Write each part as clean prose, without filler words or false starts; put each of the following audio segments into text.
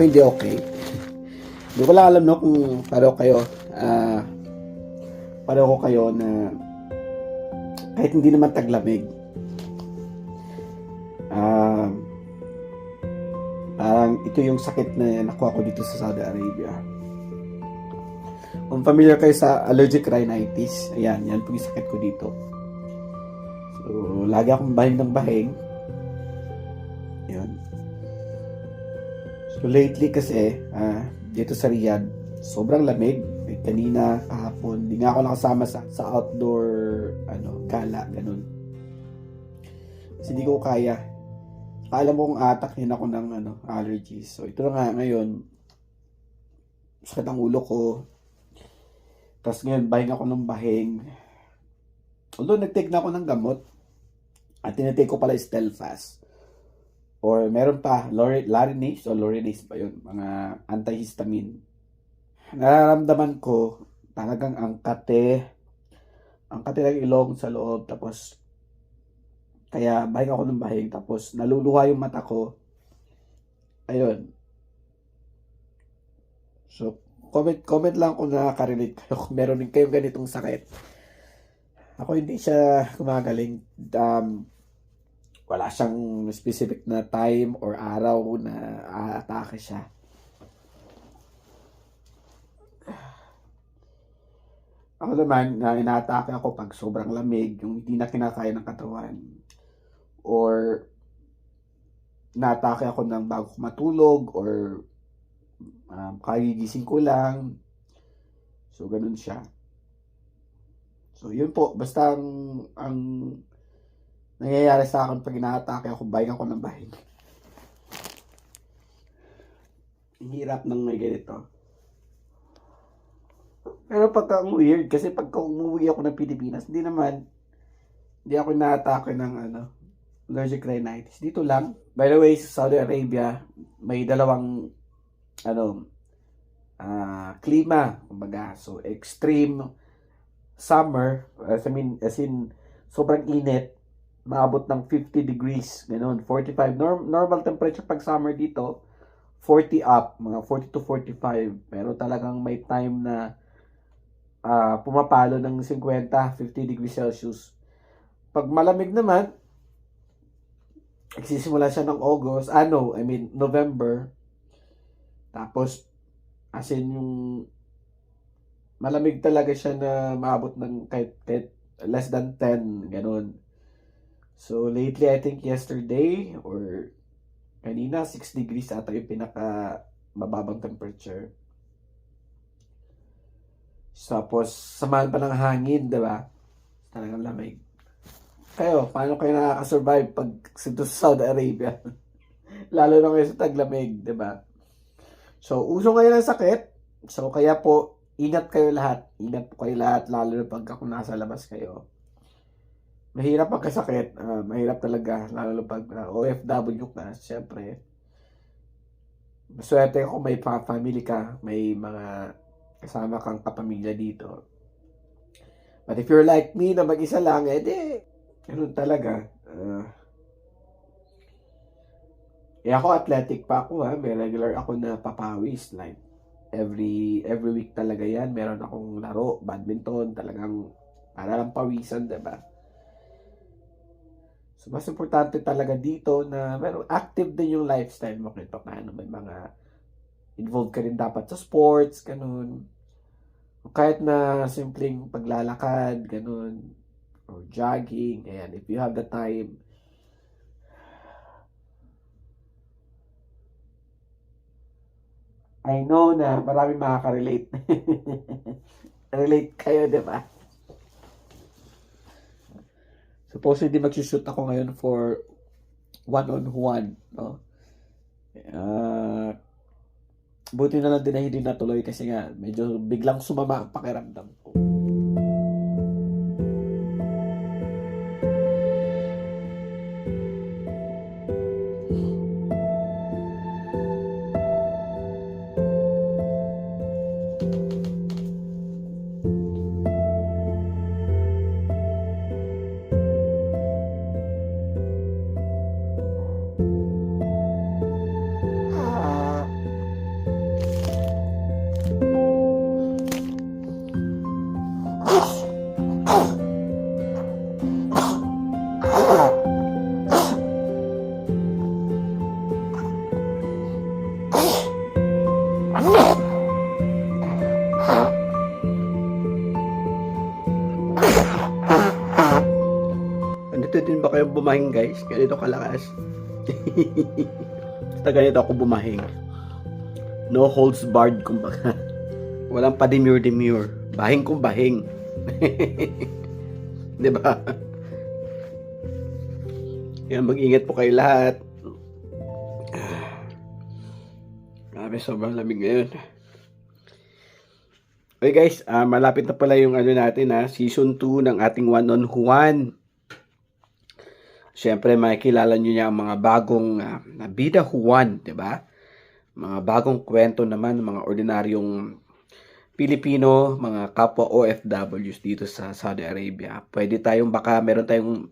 hindi okay. Hindi ko lang alam no kung pareho kayo. Pareho kayo na kahit hindi naman taglamig. Ah, parang ito yung sakit na nakuha ko dito sa Saudi Arabia. Kung familiar kayo sa allergic rhinitis, ayan, yan po yung sakit ko dito. So, lagi akong bahing ng bahing. Yan. So, lately kasi, dito sa Riyadh, sobrang lamig. Kanina, kahapon, di nga ako nakasama sa outdoor, gala, ganun. Kasi di ko kaya. Alam mo kung atakin ako ng, allergies. So, ito na nga, ngayon, sakit ang ulo ko. Tapos ngayon, bahing ako ng bahing. Although, nag-take na ako ng gamot. At tinatake ko pala Stelfast. Or meron pa, Larinase o Lorinase pa yun. Mga antihistamine. Nararamdaman ko, talagang ang kate ng ilong sa loob. Tapos, kaya bahing ako ng bahing. Tapos, naluluha yung mata ko. Ayun. So, comment lang kung nakaka-relate kayo. Kung meron din kayong ganitong sakit. Ako hindi siya gumagaling. Wala siyang specific na time or araw na aatake siya. Ako naman, inaatake ako pag sobrang lamig, yung hindi na kinakaya ng katawan. Or, inaatake ako ng bago ko matulog, or kagigising ko lang. So, ganun siya. So, yun po. Basta ang nangyayari sa akin pag inaatake ako, bahing ako ng bahing. Ang hirap ng may ganito. Pero pagka weird, kasi pagka umuwi ako ng Pilipinas, hindi ako inaatake ng allergic rhinitis. Dito lang. By the way, sa Saudi Arabia, may dalawang klima, kumbaga. So, extreme summer, as in, sobrang init, maabot ng 50 degrees, ganun, 45. Normal temperature pag summer dito, 40 up, mga 40 to 45. Pero talagang may time na pumapalo ng 50, 50 degrees Celsius. Pag malamig naman, nagsisimula siya ng November. Tapos, as in yung malamig talaga siya na maabot ng kahit less than 10, ganun. So, lately, I think yesterday or kanina, 6 degrees ata yung pinaka mababang temperature. Tapos, samahan pa ng hangin, diba? Talagang lamig. Kayo, paano kayo nakaka-survive pag sa Saudi Arabia? Lalo na kayo sa taglamig, diba? So, uso ngayon ang sakit. So, kaya po, ingat kayo lahat. Ingat po kayo lahat, lalo na pag kung nasa labas kayo. Mahirap pagkasakit. Mahirap talaga, lalo na pag OFW ka, syempre. Maswerte kung may family ka, may mga kasama kang kapamilya dito. But if you're like me na mag-isa lang, ganun talaga. Ako athletic pa ako may regular ako na papawis. Like, every week talaga yan. Meron akong laro, badminton, talagang para lang pawisan, diba? So, mas importante talaga dito na meron active din yung lifestyle mo kahit paano. May mga involved ka rin dapat sa sports, ganun. Kahit na simpleng paglalakad, ganun, or jogging, ayan, if you have the time. I know na maraming makaka-relate. Relate kayo, di ba? Supposedly magsushoot ako ngayon for one-on-one, no? Buti na lang din na hindi natuloy kasi nga medyo biglang sumama ang pakiramdam ko. din ba kayong bumahing guys? Ganito kalakas. Basta ganito ako bumahing. No holds barred kumbaga. Walang pa demure. Bahing kung bahing. Diba? Yan, mag-ingat po kayo lahat. Grabe, sobrang lamig ngayon. Okay guys, malapit na pala yung natin season 2 ng ating One on Juan. Siyempre, makikilala nyo niya ang mga bagong bida Juan, 'di ba? Mga bagong kwento naman ng mga ordinaryong Pilipino, mga kapwa OFWs dito sa Saudi Arabia. Pwede tayong meron tayong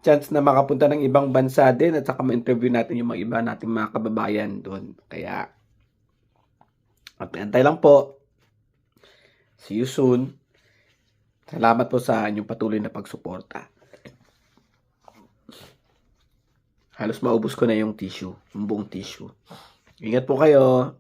chance na makapunta ng ibang bansa din at saka ma-interview natin yung mga iba nating mga kababayan doon. Kaya, antay lang po. See you soon. Salamat po sa inyong patuloy na pagsuporta. Halos maubos ko na yung tissue, yung buong tissue. Ingat po kayo.